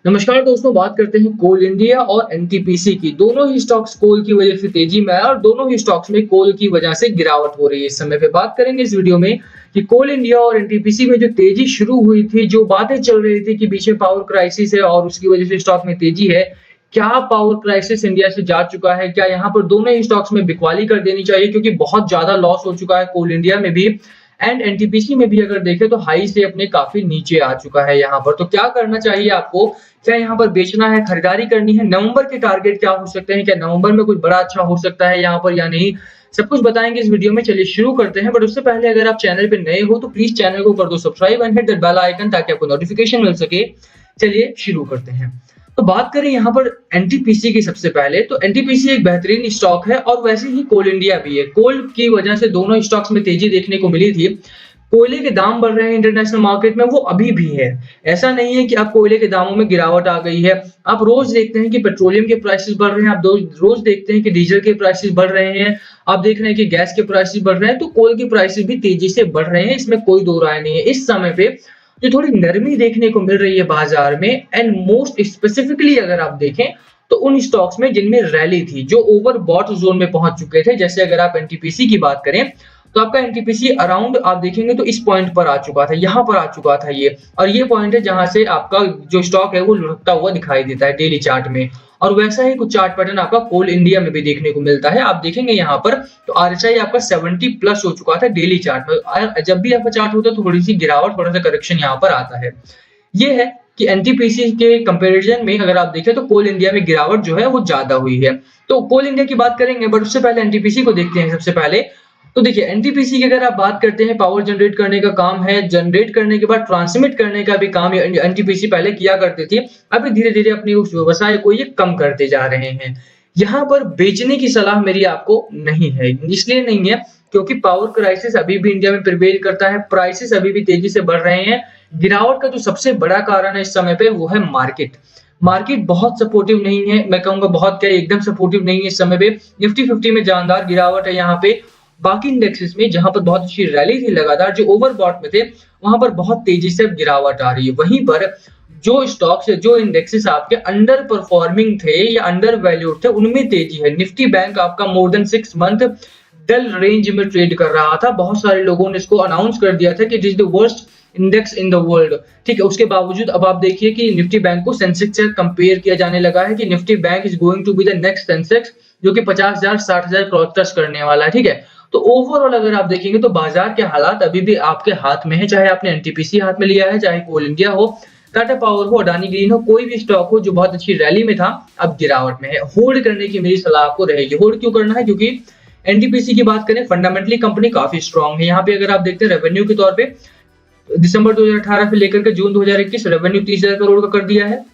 नमस्कार दोस्तों, बात करते हैं कोल इंडिया और एनटीपीसी की। दोनों ही स्टॉक्स कोल की वजह से तेजी में आए और दोनों ही स्टॉक्स में कोल की वजह से गिरावट हो रही है। इस समय पे बात करेंगे इस वीडियो में कि कोल इंडिया और एनटीपीसी में जो तेजी शुरू हुई थी, जो बातें चल रही थी कि पीछे पावर क्राइसिस है और उसकी वजह से स्टॉक में तेजी है, क्या पावर क्राइसिस इंडिया से जा चुका है? क्या यहाँ पर दोनों ही स्टॉक्स में बिकवाली कर देनी चाहिए क्योंकि बहुत ज्यादा लॉस हो चुका है कोल इंडिया में भी एंड एनटीपीसी में भी अगर देखें तो हाई से अपने काफी नीचे आ चुका है यहाँ पर। तो क्या करना चाहिए आपको? क्या यहाँ पर बेचना है, खरीदारी करनी है? नवंबर के टारगेट क्या हो सकते हैं? क्या नवंबर में कुछ बड़ा अच्छा हो सकता है यहाँ पर या नहीं? सब कुछ बताएंगे इस वीडियो में। चलिए शुरू करते हैं। बट उससे पहले अगर आप चैनल पे नए हो तो प्लीज चैनल को कर दो subscribe and hit that bell icon ताकि आपको नोटिफिकेशन मिल सके। चलिए शुरू करते हैं। तो बात करें यहाँ पर एनटीपीसी की। सबसे पहले तो एनटीपीसी एक बेहतरीन स्टॉक है और वैसे ही कोल इंडिया भी है। कोल की वजह से दोनों स्टॉक्स में तेजी देखने को मिली थी। कोयले के दाम बढ़ रहे हैं इंटरनेशनल मार्केट में, वो अभी भी है। ऐसा नहीं है कि अब कोयले के दामों में गिरावट आ गई है। आप रोज देखते हैं कि पेट्रोलियम के प्राइसेस बढ़ रहे हैं, आप रोज देखते हैं कि डीजल के प्राइसेस बढ़ रहे हैं, आप देख रहे हैं कि गैस के प्राइसेस बढ़ रहे हैं, तो कोल के प्राइसेस भी तेजी से बढ़ रहे हैं, इसमें कोई दो राय नहीं है। इस समय पे जो थोड़ी नरमी देखने को मिल रही है बाजार में एंड मोस्ट स्पेसिफिकली अगर आप देखें तो उन स्टॉक्स में जिनमें रैली थी, जो ओवर बॉट जोन में पहुंच चुके थे, जैसे अगर आप एनटीपीसी की बात करें तो आपका एनटीपीसी अराउंड आप देखेंगे तो इस पॉइंट पर आ चुका था, यहाँ पर आ चुका था ये। और ये पॉइंट है जहां से आपका जो स्टॉक है वो लुढ़कता हुआ दिखाई देता है डेली चार्ट में। और वैसा ही कुछ चार्ट पैटर्न आपका कोल इंडिया में भी देखने को मिलता है। आप देखेंगे यहाँ पर तो आरएसआई आपका 70 प्लस हो चुका था डेली चार्ट में। जब भी आपका चार्ट होता है तो थोड़ी सी गिरावट, थोड़ा सा करेक्शन यहाँ पर आता है। ये है कि एनटीपीसी के कंपैरिजन में अगर आप देखें तो कोल इंडिया में गिरावट जो है वो ज्यादा हुई है। तो कोल इंडिया की बात करेंगे बट उससे पहले एनटीपीसी को देखते हैं सबसे पहले। तो देखिए एनटीपीसी की अगर आप बात करते हैं, पावर जनरेट करने का काम है, जनरेट करने के बाद ट्रांसमिट करने का भी काम एनटीपीसी पहले किया करती थी। अभी धीरे धीरे अपनी उस व्यवसाय को ये कम करते जा रहे हैं। यहाँ पर बेचने की सलाह मेरी आपको नहीं है, इसलिए नहीं है क्योंकि पावर क्राइसिस अभी भी इंडिया में प्रिवेल करता है, प्राइसेस अभी भी तेजी से बढ़ रहे हैं। गिरावट का जो सबसे बड़ा कारण है इस समय पे वो है मार्केट। मार्केट बहुत सपोर्टिव नहीं है, मैं कहूंगा बहुत क्या एकदम सपोर्टिव नहीं है इस समय पे। निफ्टी 50 में जानदार गिरावट है यहाँ पे। बाकी इंडेक्सेस में जहां पर बहुत अच्छी रैली थी लगातार, जो ओवरबॉट में थे, वहां पर बहुत तेजी से गिरावट आ रही है। वहीं पर जो स्टॉक्स है, जो इंडेक्सेस आपके अंडर परफॉर्मिंग थे या अंडर वैल्यूड थे, उनमें तेजी है। निफ्टी बैंक आपका मोर देन 6 मंथ डल रेंज में ट्रेड कर रहा था। बहुत सारे लोगों ने इसको अनाउंस कर दिया था कि it is the worst index in the world. ठीक है, उसके बावजूद अब आप देखिए कि निफ्टी बैंक को सेंसेक्स से कंपेयर किया जाने लगा है कि Nifty bank is going to be the next Sensex, जो कि 50,000 60,000 क्रॉस टच करने वाला है। ठीक है, तो ओवरऑल अगर आप देखेंगे तो बाजार के हालात अभी भी आपके हाथ में है, चाहे आपने एनटीपीसी हाथ में लिया है, चाहे कोल इंडिया हो, टाटा पावर हो, अडानी ग्रीन हो, कोई भी स्टॉक हो जो बहुत अच्छी रैली में था अब गिरावट में है। होल्ड करने की मेरी सलाह आपको रहेगी। होल्ड क्यों करना है? क्योंकि एनटीपीसी की बात करें, फंडामेंटली कंपनी काफी स्ट्रांग है। यहाँ पे अगर आप देखते हैं रेवेन्यू के तौर पे दिसंबर 2018 से लेकर के जून 2021 रेवेन्यू 30,000 करोड़ का कर दिया है।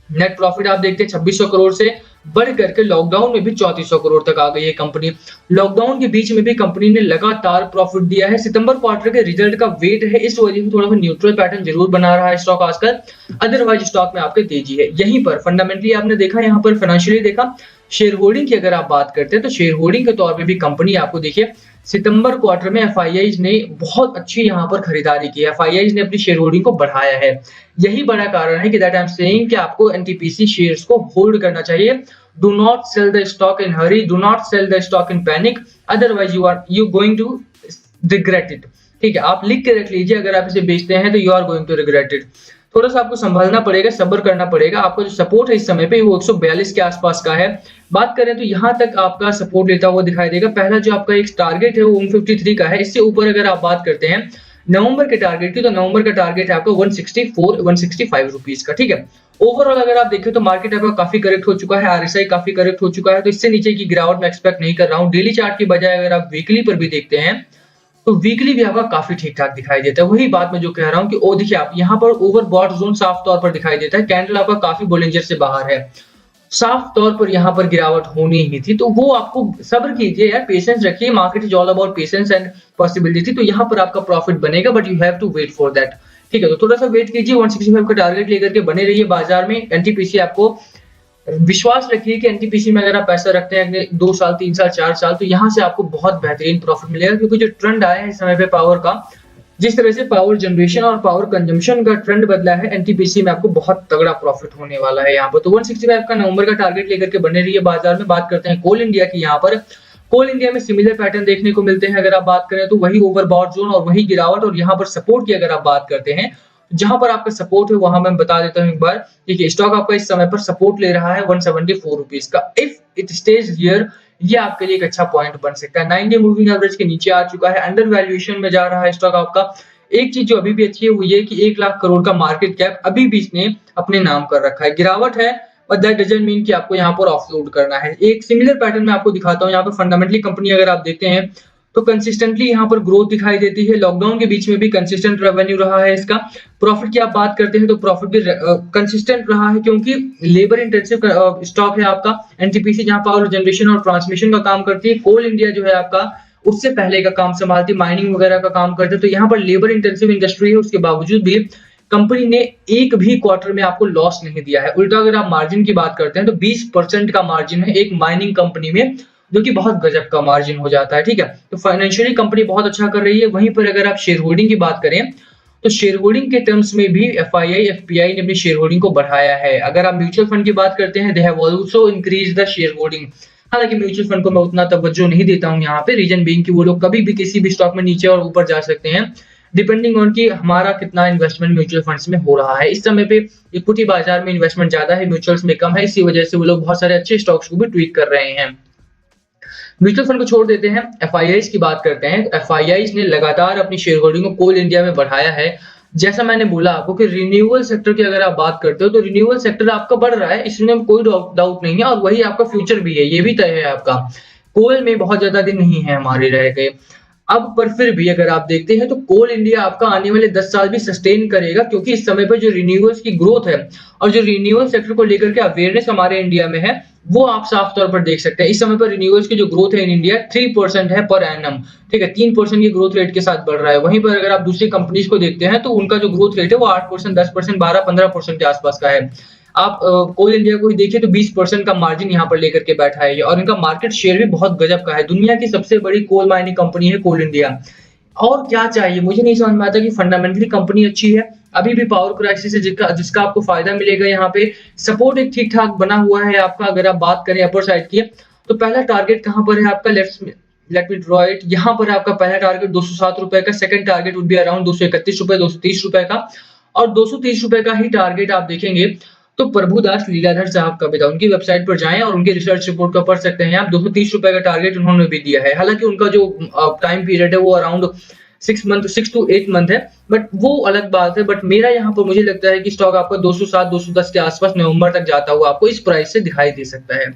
नेट प्रॉफिट आप देखते हैं 2600 करोड़ से बढ़ करके लॉकडाउन में भी 3400 करोड़ तक आ गई है कंपनी। लॉकडाउन के बीच में भी कंपनी ने लगातार प्रॉफिट दिया है। सितंबर क्वार्टर के रिजल्ट का वेट है, इस वजह से थोड़ा सा न्यूट्रल पैटर्न जरूर बना रहा है स्टॉक आजकल। अदरवाइज स्टॉक में आपके तेजी है। यहीं पर फंडामेंटली आपने देखा, यहाँ पर फाइनेंशियली देखा, शेयर होल्डिंग की अगर आप बात करते हैं तो शेयर होल्डिंग के तौर पर भी कंपनी आपको देखिए सितंबर क्वार्टर में एफआईआईज ने बहुत अच्छी यहाँ पर खरीदारी की है। एफआईआईज ने अपनी शेयर होल्डिंग को बढ़ाया है। यही बड़ा कारण है कि दैट आई एम सेइंग कि आपको एनटीपीसी शेयर्स को होल्ड करना चाहिए। Do not sell the stock in hurry, do not sell the stock in panic, otherwise you going to regret it. ठीक है, आप लिख के रख लीजिए, अगर आप इसे बेचते हैं तो you are going to regret it. थोड़ा सा आपको संभालना पड़ेगा, सब्र करना पड़ेगा। आपका जो सपोर्ट है इस समय पे वो 142 के आसपास का है। बात करें तो यहाँ तक आपका सपोर्ट लेता हुआ दिखाई देगा। पहला जो आपका एक टारगेट है वो 153 का है। इससे ऊपर अगर आप बात करते हैं नवंबर के टारगेट की, तो नवंबर का टारगेट है आपका 164 165 रुपीज का। ठीक है, ओवरऑल अगर आप देखें तो मार्केट आपका काफी करेक्ट हो चुका है, आरएसआई काफी करेक्ट हो चुका है, तो इससे नीचे की गिरावट मैं एक्सपेक्ट नहीं कर रहा हूँ। डेली चार्ट की बजाय अगर आप वीकली पर भी देखते हैं तो वीकली भी आपका काफी ठीक ठाक दिखाई देता है। वही बात मैं जो कह रहा हूँ कि ओ देखिए आप यहाँ पर ओवरबॉट जोन साफ तौर पर दिखाई देता है। कैंडल आपका काफी बोलिंजर से बाहर है, साफ तौर पर यहाँ पर गिरावट होनी ही थी। तो वो आपको सब्र कीजिए यार, पेशेंस रखिए। Market is all about patience and possibility. तो यहाँ पर आपका प्रॉफिट बनेगा, but you have to wait for that. ठीक है, तो थोड़ा सा वेट कीजिए। 165 का टारगेट लेकर के बने रहिए बाजार में। एनटीपीसी आपको विश्वास रखिए कि एनटीपीसी में अगर आप पैसा रखते हैं अगले 2 साल 3 साल 4 साल, तो यहाँ से आपको बहुत बेहतरीन प्रॉफिट मिलेगा। क्योंकि जो ट्रेंड आया है इस समय पे पावर का, जिस तरह से पावर जनरेशन और पावर कंजम्पशन का ट्रेंड बदला है, एनटीपीसी में आपको बहुत तगड़ा प्रॉफिट होने वाला है यहाँ पर। तो 165 का नवंबर का टारगेट लेकर के बने रहिए बाजार में। बात करते हैं कोल इंडिया की। यहाँ पर कोल इंडिया में सिमिलर पैटर्न देखने को मिलते हैं। अगर आप बात करें तो वही ओवरबॉट जोन और वही गिरावट, और यहाँ पर सपोर्ट की अगर आप बात करते हैं, जहां पर आपका सपोर्ट है वहां मैं बता देता हूं एक बार। देखिए स्टॉक आपका इस समय पर सपोर्ट ले रहा है 174 रुपीज का। इफ इट स्टेज हियर, ये आपके लिए एक अच्छा पॉइंट बन सकता है। 90 मूविंग एवरेज के नीचे आ चुका है, अंडर वैल्यूएशन में जा रहा है स्टॉक आपका। एक चीज जो अभी भी अच्छी है वो ये कि 1 लाख करोड़ का मार्केट कैप अभी भी इसने अपने नाम कर रखा है। गिरावट है बट दैट डजंट मीन कि आपको यहाँ पर ऑफलोड करना है। एक सिमिलर पैटर्न मैं आपको दिखाता हूँ। यहाँ पर फंडामेंटली कंपनी अगर आप देखते हैं तो कंसिस्टेंटली यहाँ पर ग्रोथ दिखाई देती है। लॉकडाउन के बीच में भी कंसिस्टेंट रेवेन्यू रहा है इसका। प्रॉफिट की आप बात करते हैं तो प्रॉफिट भी कंसिस्टेंट रहा है, क्योंकि लेबर इंटेंसिव स्टॉक है आपका। एनटीपीसी जहां पावर जनरेशन और ट्रांसमिशन का काम करती है, कोल इंडिया जो है आपका उससे पहले का काम संभालती है, माइनिंग वगैरह का काम करते हैं। तो यहाँ पर लेबर इंटेंसिव इंडस्ट्री है, उसके बावजूद भी कंपनी ने एक भी क्वार्टर में आपको लॉस नहीं दिया है। उल्टा अगर आप मार्जिन की बात करते हैं तो 20% का मार्जिन है एक माइनिंग कंपनी में, जो कि बहुत गजब का मार्जिन हो जाता है। ठीक है, तो फाइनेंशियली कंपनी बहुत अच्छा कर रही है। वहीं पर अगर आप शेयर होल्डिंग की बात करें तो शेयर होल्डिंग के टर्म्स में भी एफआईआई एफपीआई ने अपनी शेयर होल्डिंग को बढ़ाया है। अगर आप म्यूचुअल फंड की बात करते हैं, they have also increase the share holding. हालांकि म्यूचुअल फंड को मैं उतना तवज्जो नहीं देता हूं यहाँ पे, रीजन बीइंग कि वो लोग कभी भी किसी भी स्टॉक में नीचे और ऊपर जा सकते हैं, डिपेंडिंग ऑन कि हमारा कितना इन्वेस्टमेंट म्यूचुअल फंड्स में हो रहा है। इस समय पे इक्विटी बाजार में इन्वेस्टमेंट ज्यादा है, म्यूचुअल्स में कम है, इसी वजह से वो लोग बहुत सारे अच्छे स्टॉक्स को भी ट्वीट कर रहे हैं। म्यूचुअल फंड को छोड़ देते हैं, एफआईआईज की बात करते हैं। एफआईआईज ने लगातार अपनी शेयर होल्डिंग को कोल इंडिया में बढ़ाया है। जैसा मैंने बोला आपको कि रिन्यूएबल सेक्टर की अगर आप बात करते हो तो रिन्यूएबल सेक्टर आपका बढ़ रहा है, इसमें कोई डाउट नहीं है, और वही आपका फ्यूचर भी है, ये भी तय है आपका। कोल में बहुत ज्यादा दिन नहीं है हमारे रह गए अब, पर फिर भी अगर आप देखते हैं तो कोल इंडिया आपका आने वाले 10 साल भी सस्टेन करेगा, क्योंकि इस समय पर जो रिन्यूएबल्स की ग्रोथ है और जो रिन्यूएबल सेक्टर को लेकर के अवेयरनेस हमारे इंडिया में है, वो आप साफ तौर पर देख सकते हैं। इस समय पर रिन्यूएबल्स की जो ग्रोथ है इन इंडिया 3% है पर एनम। ठीक है, 3% की ग्रोथ रेट के साथ बढ़ रहा है। वहीं पर अगर आप दूसरी कंपनीज को देखते हैं तो उनका जो ग्रोथ रेट है वो 8%, 10%, 12, 15% के आसपास का है। आप कोल इंडिया को ही देखिए तो 20% का मार्जिन यहाँ पर लेकर के बैठा है, और इनका मार्केट शेयर भी बहुत गजब का है। दुनिया की सबसे बड़ी कोल माइनिंग कंपनी है कोल इंडिया। और क्या चाहिए, मुझे नहीं समझ में आता कि फंडामेंटली कंपनी अच्छी है, अभी भी पावर क्राइसिस है जिसका आपको फायदा मिलेगा। यहाँ पे सपोर्ट एक ठीक ठाक बना हुआ है आपका। अगर आप बात करें अपर साइड की, तो पहला टारगेट कहाँ पर है आपका, लेट मी ड्रॉ इट। यहाँ पर आपका पहला टारगेट 207 रुपए का, second target would be around 231 रुपए, 230 रुपए का, और 230 रुपए का ही टारगेट आप देखेंगे तो प्रभुदास लीलाधर साहब का भी था। उनकी वेबसाइट पर जाएं और उनकी रिसर्च रिपोर्ट को पढ़ सकते हैं आप। 230 रुपए का टारगेट उन्होंने भी दिया है। हालांकि उनका जो टाइम पीरियड है वो अराउंड 6 to 8 मंथ है, बट वो अलग बात है। बट मेरा यहाँ पर मुझे लगता है कि स्टॉक आपका 207, 210 के आसपास नवंबर तक जाता हुआ आपको इस प्राइस से दिखाई दे सकता है।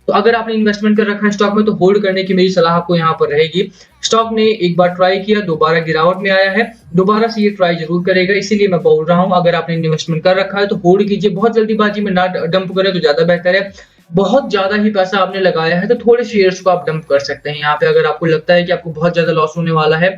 तो अगर आपने इन्वेस्टमेंट कर रखा है स्टॉक में तो होल्ड करने की मेरी सलाह आपको यहाँ पर रहेगी। स्टॉक ने एक बार ट्राई किया, दोबारा गिरावट में आया है, दोबारा से ये ट्राई जरूर करेगा, इसीलिए मैं बोल रहा हूँ अगर आपने इन्वेस्टमेंट कर रखा है तो होल्ड कीजिए। बहुत जल्दीबाजी में ना डंप करें तो ज्यादा बेहतर है। बहुत ज्यादा ही पैसा आपने लगाया है तो थोड़े शेयर्स को आप डंप कर सकते हैं यहाँ पे। अगर आपको लगता है कि आपको बहुत ज्यादा लॉस होने वाला है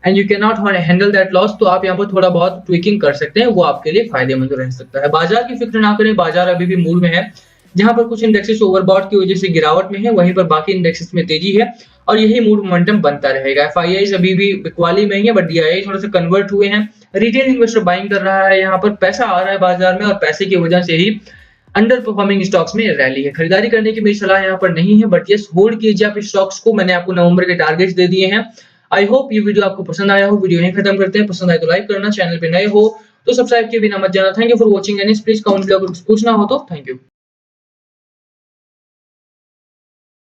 and you can not handle that loss, तो आप यहाँ पर थोड़ा बहुत ट्विकिंग कर सकते हैं, वो आपके लिए फायदेमंद रह सकता है। बाजार की फिक्र ना करें, बाजार अभी भी मूड में है। जहां पर कुछ इंडेक्सेस ओवरबॉट की वजह से गिरावट में है, वहीं पर बाकी इंडेक्सेस में तेजी है, और यही मूड मोमेंटम बनता रहेगा। एफआईआईज अभी भी बिकवाली में ही है, बट डीआईआई थोड़ा सा कन्वर्ट हुए हैं। रिटेल इन्वेस्टर बाइंग कर रहा है, यहाँ पर पैसा आ रहा है बाजार में, और पैसे की वजह से ही अंडर परफॉर्मिंग स्टॉक्स में रैली है। खरीदारी करने की मेरी सलाह यहाँ पर नहीं है, बट यस होल्ड कीजिए आप स्टॉक्स को। मैंने आपको नवंबर के टारगेट्स दे दिए हैं। आई होप ये वीडियो आपको पसंद आया हो। वीडियो यहीं खत्म करते हैं। पसंद आए तो लाइक करना, चैनल पे नए हो तो सब्सक्राइब किए बिना मत जाना। Thank you for watching and please comment में अगर कुछ पूछना हो तो। Thank you.